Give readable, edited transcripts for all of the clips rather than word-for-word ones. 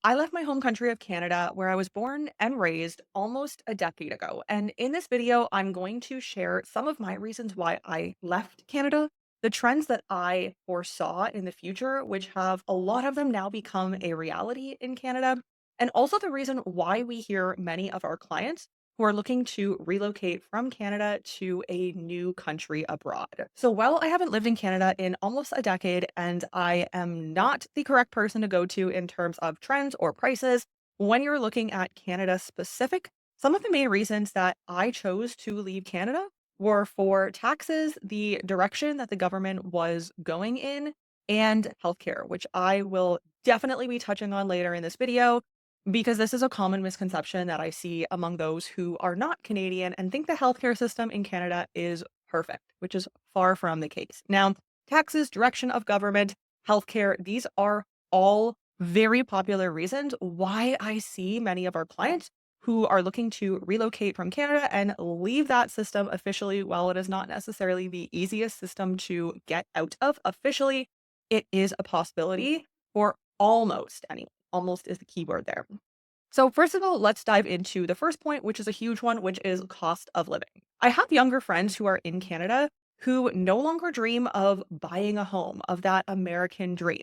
I left my home country of Canada, where I was born and raised almost a decade ago. And in this video, I'm going to share some of my reasons why I left Canada, the trends that I foresaw in the future, which have a lot of them now become a reality in Canada, and also the reason why we hear many of our clients who are looking to relocate from Canada to a new country abroad. So, while I haven't lived in Canada in almost a decade and I am not the correct person to go to in terms of trends or prices, when you're looking at Canada specific, some of the main reasons that I chose to leave Canada were for taxes, the direction that the government was going in, and healthcare, which I will definitely be touching on later in this video because this is a common misconception that I see among those who are not Canadian and think the healthcare system in Canada is perfect, which is far from the case. Now, taxes, direction of government, healthcare, these are all very popular reasons why I see many of our clients who are looking to relocate from Canada and leave that system officially. While it is not necessarily the easiest system to get out of officially, it is a possibility for almost anyone. Almost is the key word there. So, first of all, let's dive into the first point, which is a huge one, which is cost of living. I have younger friends who are in Canada who no longer dream of buying a home, of that American dream.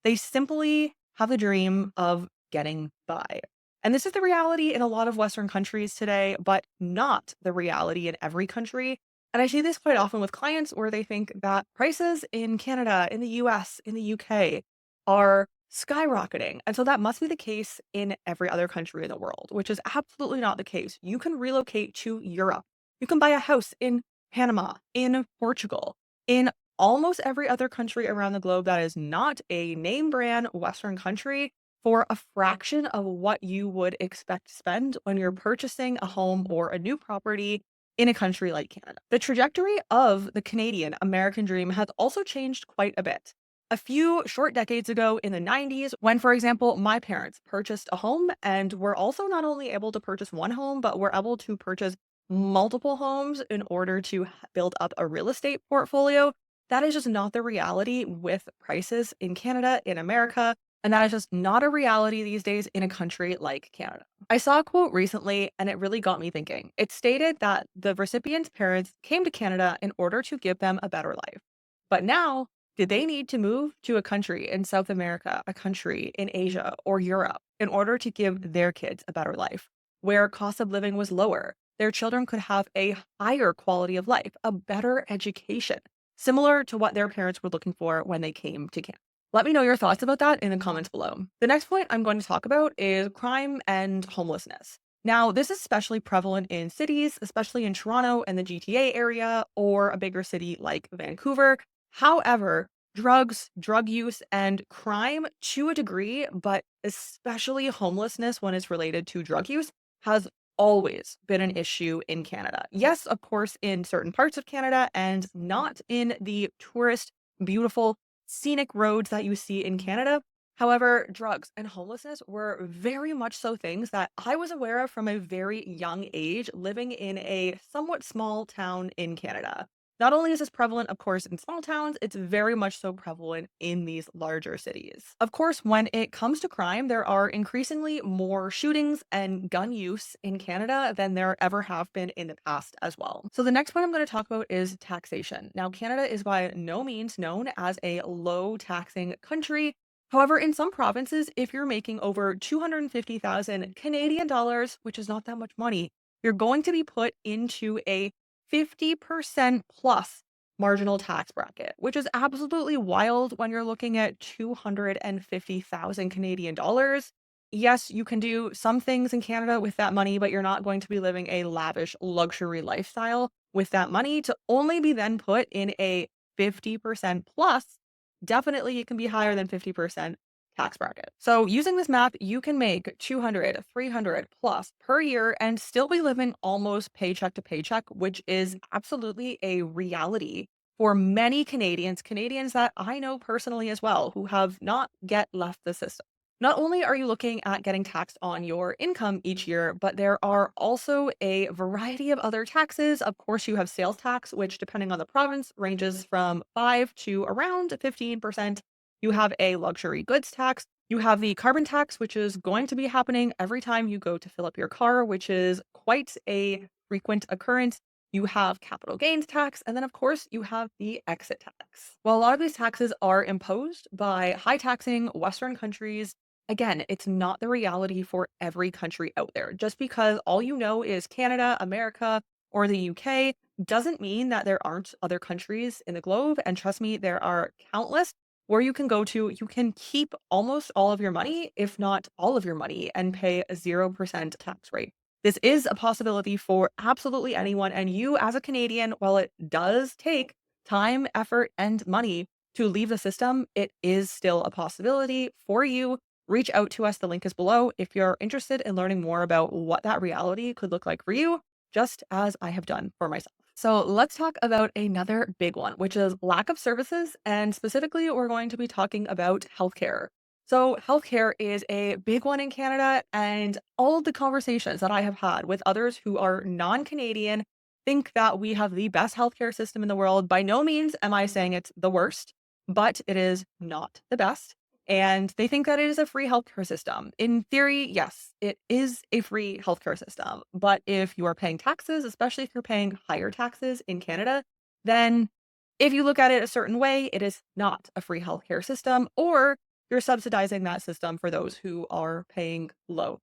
They simply have a dream of getting by. And this is the reality in a lot of Western countries today, but not the reality in every country. And I see this quite often with clients where they think that prices in Canada, in the US, in the UK are skyrocketing. And so that must be the case in every other country in the world, which is absolutely not the case. You can relocate to Europe. You can buy a house in Panama, in Portugal, in almost every other country around the globe that is not a name brand Western country for a fraction of what you would expect to spend when you're purchasing a home or a new property in a country like Canada. The trajectory of the Canadian American dream has also changed quite a bit. A few short decades ago in the 90s, when, for example, my parents purchased a home and were also not only able to purchase one home, but were able to purchase multiple homes in order to build up a real estate portfolio. That is just not the reality with prices in Canada, in America. And that is just not a reality these days in a country like Canada. I saw a quote recently and it really got me thinking. It stated that the recipient's parents came to Canada in order to give them a better life. But now, did they need to move to a country in South America, a country in Asia or Europe in order to give their kids a better life, where cost of living was lower? Their children could have a higher quality of life, a better education, similar to what their parents were looking for when they came to Canada. Let me know your thoughts about that in the comments below. The next point I'm going to talk about is crime and homelessness. Now, this is especially prevalent in cities, especially in Toronto and the GTA area or a bigger city like Vancouver. However, drugs, drug use, and crime to a degree, but especially homelessness when it's related to drug use, has always been an issue in Canada. Yes, of course, in certain parts of Canada and not in the tourist, beautiful, scenic roads that you see in Canada. However, drugs and homelessness were very much so things that I was aware of from a very young age, living in a somewhat small town in Canada. Not only is this prevalent, of course, in small towns, it's very much so prevalent in these larger cities. Of course, when it comes to crime, there are increasingly more shootings and gun use in Canada than there ever have been in the past as well. So, the next one I'm going to talk about is taxation. Now, Canada is by no means known as a low taxing country. However, in some provinces, if you're making over 250,000 Canadian dollars, which is not that much money, you're going to be put into a 50% plus marginal tax bracket, which is absolutely wild when you're looking at 250,000 Canadian dollars. Yes, you can do some things in Canada with that money, but you're not going to be living a lavish luxury lifestyle with that money to only be then put in a 50% plus. Definitely, it can be higher than 50% tax bracket. So using this map, you can make 200, 300 plus per year and still be living almost paycheck to paycheck, which is absolutely a reality for many Canadians, Canadians that I know personally as well, who have not yet left the system. Not only are you looking at getting taxed on your income each year, but there are also a variety of other taxes. Of course, you have sales tax, which depending on the province ranges from 5 to around 15%. You have a luxury goods tax, You have the carbon tax, which is going to be happening every time you go to fill up your car, which is quite a frequent occurrence. You have capital gains tax, and then, of course, you have the exit tax. While a lot of these taxes are imposed by high taxing Western countries, again, it's not the reality for every country out there. Just because all you know is Canada, America, or the UK doesn't mean that there aren't other countries in the globe. And trust me, there are countless where you can go to, you can keep almost all of your money, if not all of your money, and pay a 0% tax rate. This is a possibility for absolutely anyone. And you, as a Canadian, while it does take time, effort, and money to leave the system, it is still a possibility for you. Reach out to us. The link is below if you're interested in learning more about what that reality could look like for you, just as I have done for myself. So let's talk about another big one, which is lack of services. And specifically, we're going to be talking about healthcare. So, healthcare is a big one in Canada, and all of the conversations that I have had with others who are non Canadian think that we have the best healthcare system in the world. By no means am I saying it's the worst, but it is not the best. And they think that it is a free healthcare system. In theory, yes, it is a free healthcare system. But if you are paying taxes, especially if you're paying higher taxes in Canada, then if you look at it a certain way, it is not a free healthcare system, or you're subsidizing that system for those who are paying low.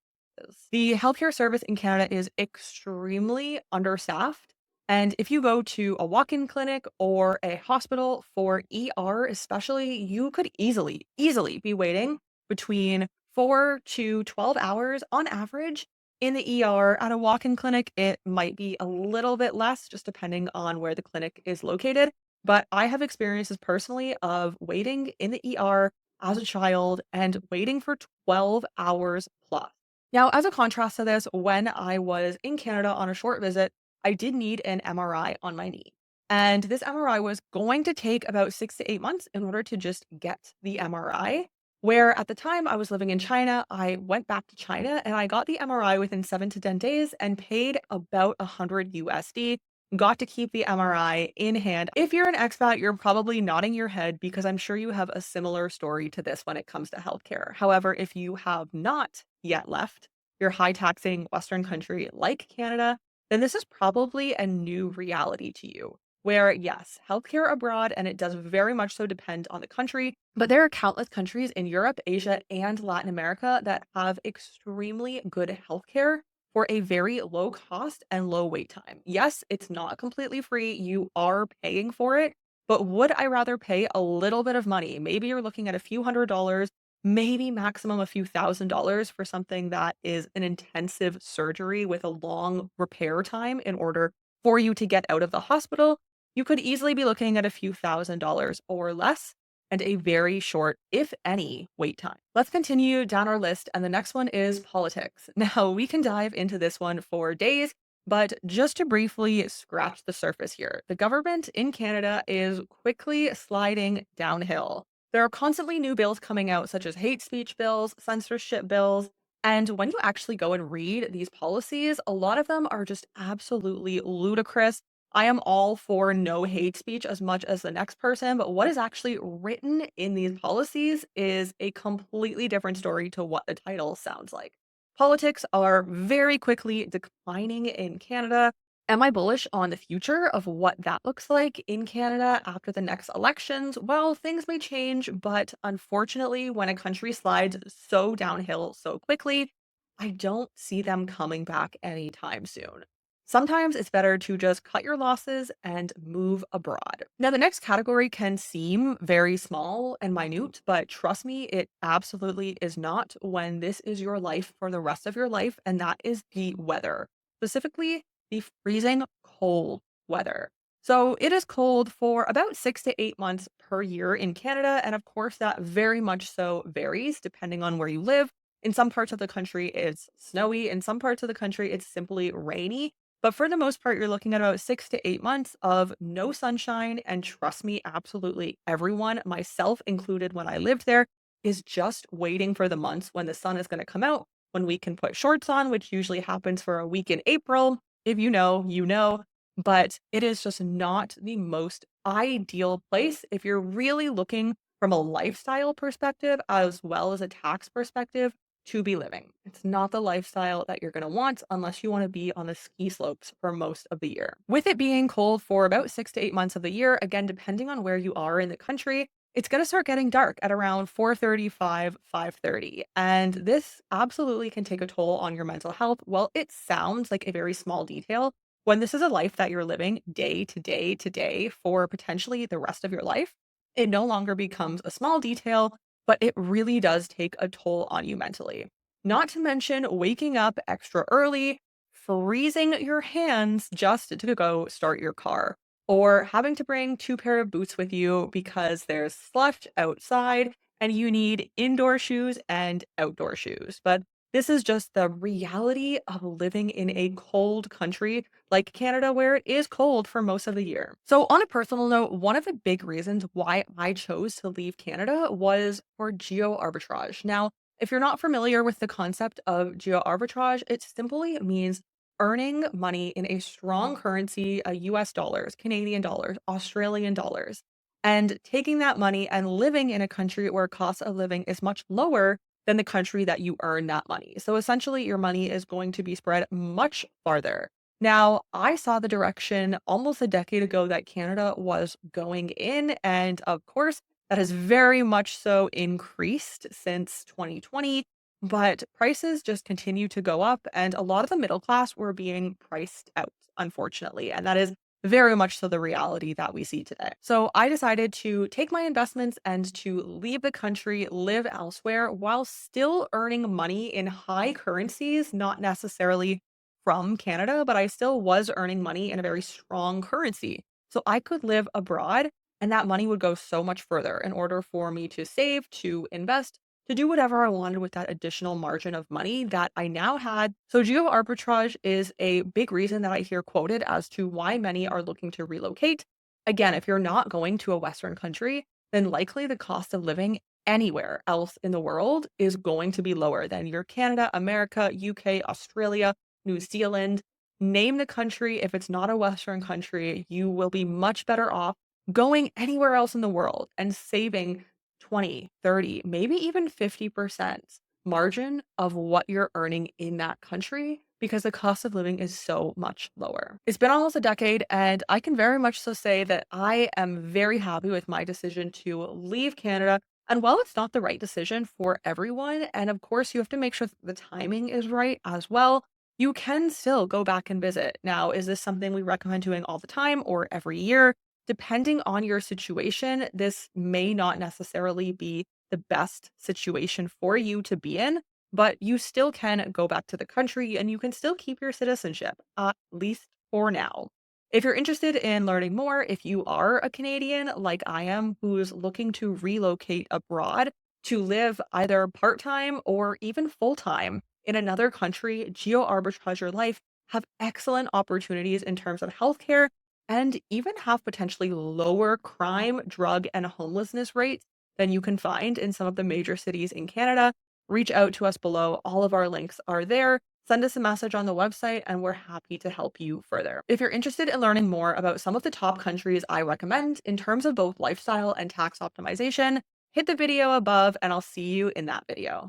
The healthcare service in Canada is extremely understaffed. And if you go to a walk in clinic or a hospital for ER, especially, you could easily be waiting between 4 to 12 hours on average in the ER. At a walk in clinic, it might be a little bit less, just depending on where the clinic is located. But I have experiences personally of waiting in the ER as a child and waiting for 12 hours plus. Now, as a contrast to this, when I was in Canada on a short visit, I did need an MRI on my knee. And this MRI was going to take about 6 to 8 months in order to just get the MRI. Where at the time I was living in China, I went back to China and I got the MRI within 7 to 10 days and paid about 100 USD. Got to keep the MRI in hand. If you're an expat, you're probably nodding your head because I'm sure you have a similar story to this when it comes to healthcare. However, if you have not yet left your high taxing Western country like Canada, then this is probably a new reality to you. Where, yes, healthcare abroad, and it does very much so depend on the country, but there are countless countries in Europe, Asia, and Latin America that have extremely good healthcare for a very low cost and low wait time. Yes, it's not completely free. You are paying for it, but would I rather pay a little bit of money? Maybe you're looking at a few $100s, maybe maximum a few $1,000s for something that is an intensive surgery with a long repair time in order for you to get out of the hospital. You could easily be looking at a few $1,000s or less and a very short, if any, wait time. Let's continue down our list, and the next one is politics. Now, we can dive into this one for days, but just to briefly scratch the surface here, the government in Canada is quickly sliding downhill. There are constantly new bills coming out, such as hate speech bills, censorship bills. And when you actually go and read these policies, a lot of them are just absolutely ludicrous. I am all for no hate speech as much as the next person, but what is actually written in these policies is a completely different story to what the title sounds like. Politics are very quickly declining in Canada. Am I bullish on the future of what that looks like in Canada after the next elections? Well, things may change, but unfortunately, when a country slides so downhill so quickly, I don't see them coming back anytime soon. Sometimes it's better to just cut your losses and move abroad. Now, the next category can seem very small and minute, but trust me, it absolutely is not when this is your life for the rest of your life, and that is the weather, specifically the freezing cold weather. So it is cold for about 6 to 8 months per year in Canada. And of course, that very much so varies depending on where you live. In some parts of the country, it's snowy. In some parts of the country, it's simply rainy. But for the most part, you're looking at about 6 to 8 months of no sunshine. And trust me, absolutely everyone, myself included when I lived there, is just waiting for the months when the sun is going to come out, when we can put shorts on, which usually happens for a week in April. If you know, you know. But it is just not the most ideal place if you're really looking from a lifestyle perspective as well as a tax perspective to be living. It's not the lifestyle that you're going to want unless you want to be on the ski slopes for most of the year. With it being cold for about 6 to 8 months of the year, again, depending on where you are in the country, it's going to start getting dark at around 4:35, 5:30. And this absolutely can take a toll on your mental health. Well, it sounds like a very small detail. When this is a life that you're living day to day to day for potentially the rest of your life, it no longer becomes a small detail, but it really does take a toll on you mentally. Not to mention waking up extra early, freezing your hands just to go start your car, or having to bring two pair of boots with you because there's slush outside and you need indoor shoes and outdoor shoes. But this is just the reality of living in a cold country like Canada, where it is cold for most of the year. So, on a personal note, one of the big reasons why I chose to leave Canada was for geo arbitrage. Now, if you're not familiar with the concept of geo arbitrage, it simply means earning money in a strong currency, US dollars, Canadian dollars, Australian dollars, and taking that money and living in a country where cost of living is much lower than the country that you earn that money. So essentially, your money is going to be spread much farther. Now, I saw the direction almost a decade ago that Canada was going in. And of course, that has very much so increased since 2020. But prices just continue to go up. And a lot of the middle class were being priced out, unfortunately. And that is very much so the reality that we see today. So I decided to take my investments and to leave the country, live elsewhere while still earning money in high currencies, not necessarily from Canada, but I still was earning money in a very strong currency. So I could live abroad and that money would go so much further in order for me to save, to invest, to do whatever I wanted with that additional margin of money that I now had. So geo arbitrage is a big reason that I hear quoted as to why many are looking to relocate. Again, if you're not going to a Western country, then likely the cost of living anywhere else in the world is going to be lower than your Canada, America, UK, Australia, New Zealand. Name the country. If it's not a Western country, you will be much better off going anywhere else in the world and saving 20, 30, maybe even 50% margin of what you're earning in that country because the cost of living is so much lower. It's been almost a decade, and I can very much so say that I am very happy with my decision to leave Canada. And while it's not the right decision for everyone, and of course, you have to make sure that the timing is right as well, you can still go back and visit. Now, is this something we recommend doing all the time or every year? Depending on your situation, this may not necessarily be the best situation for you to be in, but you still can go back to the country and you can still keep your citizenship, at least for now. If you're interested in learning more, if you are a Canadian like I am who's looking to relocate abroad to live either part time or even full time in another country, geo arbitrage your life, have excellent opportunities in terms of healthcare and even have potentially lower crime, drug, and homelessness rates than you can find in some of the major cities in Canada. Reach out to us below. All of our links are there. Send us a message on the website, and we're happy to help you further. If you're interested in learning more about some of the top countries I recommend in terms of both lifestyle and tax optimization, hit the video above, and I'll see you in that video.